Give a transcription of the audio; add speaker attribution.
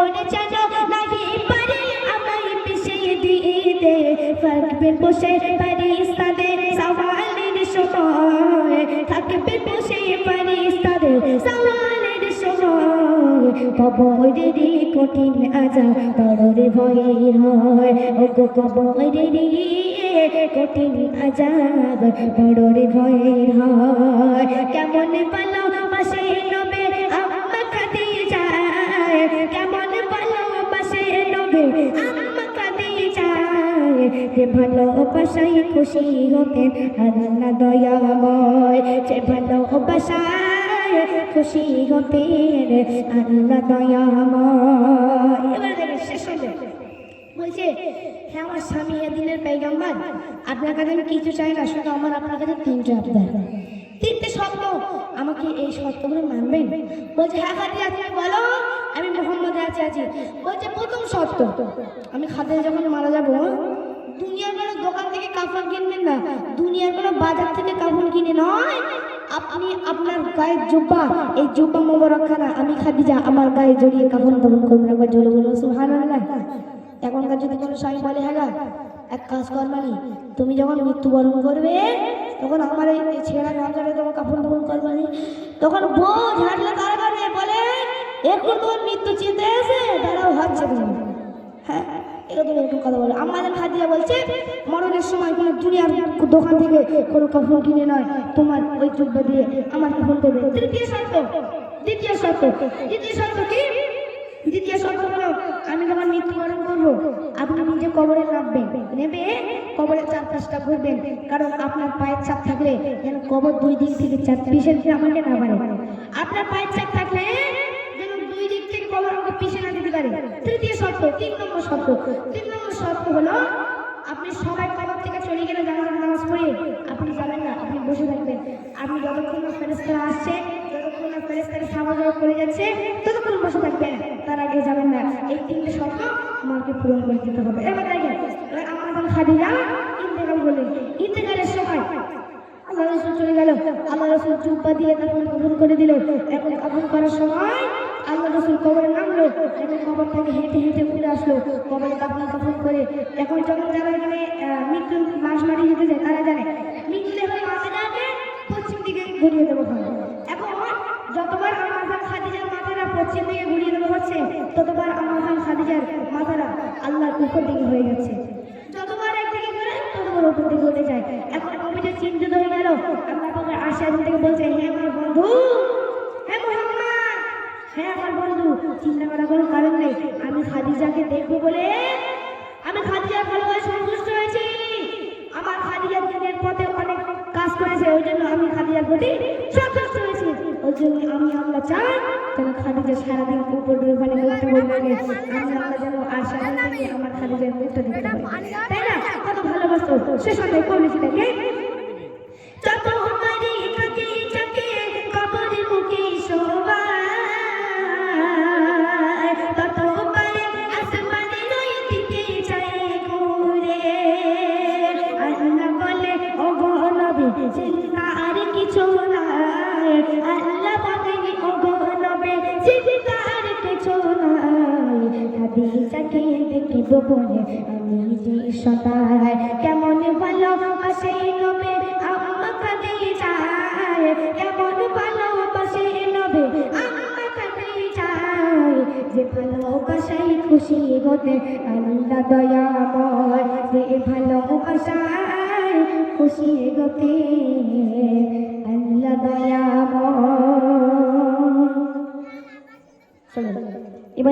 Speaker 1: কখন যেন নাহি পারে আমায় পিছিয়ে দিতে থাকবেন বসে ফেরেশতাদের সওয়ালের সময় থাকবেন বসে ফেরেশতাদের সওয়ালের সময় কবরের কঠিন আযাব বড়রে ভয়ের হয় ও কবরের কঠিন আযাব বড়রে ভয়ের হয় কেমন ভালোবাসে নবী আম্মা খাদিজা কেমন ভালোবাসে নবী আম্মা খাদিজা যে ভালোবাসায় খুশি হতেন আল্লাহ দয়াময় যে ভালোবাসায় খুশি হতেন আল্লাহ দয়াময় এবার দেখেন শেষ হলো বলছে হ্যাঁ আমার স্বামী দিনের পয়গম্বর আপনার কাছে আমি কিছু চাই না শুধু আমার আপনার কাছে তিনটে আবদার তিনটে শর্ত আমাকে এই শর্তগুলো মানবেন বলছে হ্যাঁ খাদিজা তুমি বলো আমি মোহাম্মদ আছি বলছে প্রথম শর্ত আমি খাদিজা যখন মারা যাবো দুনিয়ার কোনো দোকান থেকে কাফন কিনবেন না দুনিয়ার কোনো বাজার থেকে কাফন কিনে নয় আপনি আপনার গায়ের জুব্বা এই জুব্বা মোবারকখানা আমি খাদিজা আমার গায়ে জড়িয়ে কাফন দাফন করবেন একবার জোরে বলুন সুবহানাল্লাহ এখনকার যদি কোনো স্বামী বলে হ্যাঁ এক কাজ কর মানে তুমি যখন মৃত্যুবরণ করবে তখন আমার এই ছেঁড়া গামছাটা যখন কাফন দাফন করবানি তখন বউ ঝাড়লে তার কারণে বলে এখন তোমার মৃত্যু চিনতে এসে দাঁড়াও হচ্ছে তুমি হ্যাঁ একটু কথা বলো আমাদের খাদিজা বলছে মরণের সময় কোনো দুনিয়ার দোকান থেকে কোনো কাফন কিনে নয় তোমার ওই জুব্বা দিয়ে আমার কাফন করবে দ্বিতীয় শর্ত কি দ্বিতীয় শর্ত হলো আমি যখন মৃত্যুবরণ করবো আপনি নিজে কবরে নামবেন নেবে কবরের চারপাশটা ঘুরবেন কারণ আপনার পায়ের ছাপ থাকলে যেন কবর দুই দিক থেকে চার পিছের দিকে আমাকে না পারে আপনার পায়ের ছাপ থাকলে যেন দুই দিক থেকে কবর আমাকে পিছিয়ে না দিতে পারে তৃতীয় শর্ত তিন নম্বর শর্ত হলো আপনি সবাই কবর থেকে চলে গেলে জানাজার নামাজ পড়ে আপনি যাবেন না আপনি বসে থাকবেন আপনি যতক্ষণ না ফেরেশতারা আসছে যতক্ষণ না ফেরেশতারা সামাজিক করে যাচ্ছে ততক্ষণ বসে থাকবেন তার আগে যাবেন না এই তিনটে শর্ত আমাকে পূরণ করে দিতে হবে এবার দেখেন আমার খাদিজা ইন্তেকাল করলেন ইন্তেকালের সময় আল্লাহ রাসূল চলে গেল আল্লাহ রাসূল জুব্বা দিয়ে কাফন করে দিল এখন কাফন করার সময় আল্লাহ রাসূল কবরে নামলো এখন কবর থেকে হেঁটে উঠে আসলো কবরে কাফন করে এখন যখন যারা এখানে মৃত্যু লাশ মারি যেতে যায় তারা জানে মৃত্যুতে হয়ে মাথাটাকে পশ্চিম দিকে ঘুরিয়ে দেবো এখন যতবার আমার খাদিজার মাথাটা পশ্চিম দিকে ঘুরিয়ে দেবো হচ্ছে ততবার আমার খাদিজার মাথাটা আল্লাহর উপর দিকে হয়ে যাচ্ছে যতবার একদিকে ঘুরে ততবার উপর দিকে উঠে যায় এখন কবিটা চিন্তিত হয়ে গেল আল্লাহ পাকের আশীর্বাদ থেকে বলছে হে আমার বন্ধু হে মুহাম্মদ হে আমার বন্ধু চিন্তা করার কোনো কারণ নেই আমি খাদিজাকে দেখবো বলে আমি খাদিজার ভালোবাসা সন্তুষ্ট হয়েছি আমার খাদিজার দিনের পথে অনেক কাজ করেছে ওই জন্য আমি খাদিজার প্রতি সন্তুষ্ট হয়েছি ওই জন্য আমি আল্লাহ চাই যেন খাদিজা সারাদিন উপর মানে করতে বলবে আমি আল্লাহ যেন আশীর্বাদ থেকে আমার খাদিজার মুখটা দেখতে পাই তাই না কত ভালোবাসতো সে সন্তান করেছিলেন যত মারি থাকে থাকে কবরের মুখে শোভা তত পারে আসমানে নয় দিতে চাই ঘুরে আল্লাহ বলে ও গো নবী চিন্তা আর কিছু নাই আল্লাহ বলে ও গো নবী চিন্তা আর কিছু নাই খাদিজাকে দেখিব বলে আমি যে সদাই কেমন ভালোবাসে নবী আম্মা খাদিজা কেমন ভালোবাসে নবী আম্মা খাদিজা যে ভালোবাসায় খুশি হতে আল্লাহ দয়াময় যে ভালোবাসায় খুশি হতে আল্লাহ দয়াময়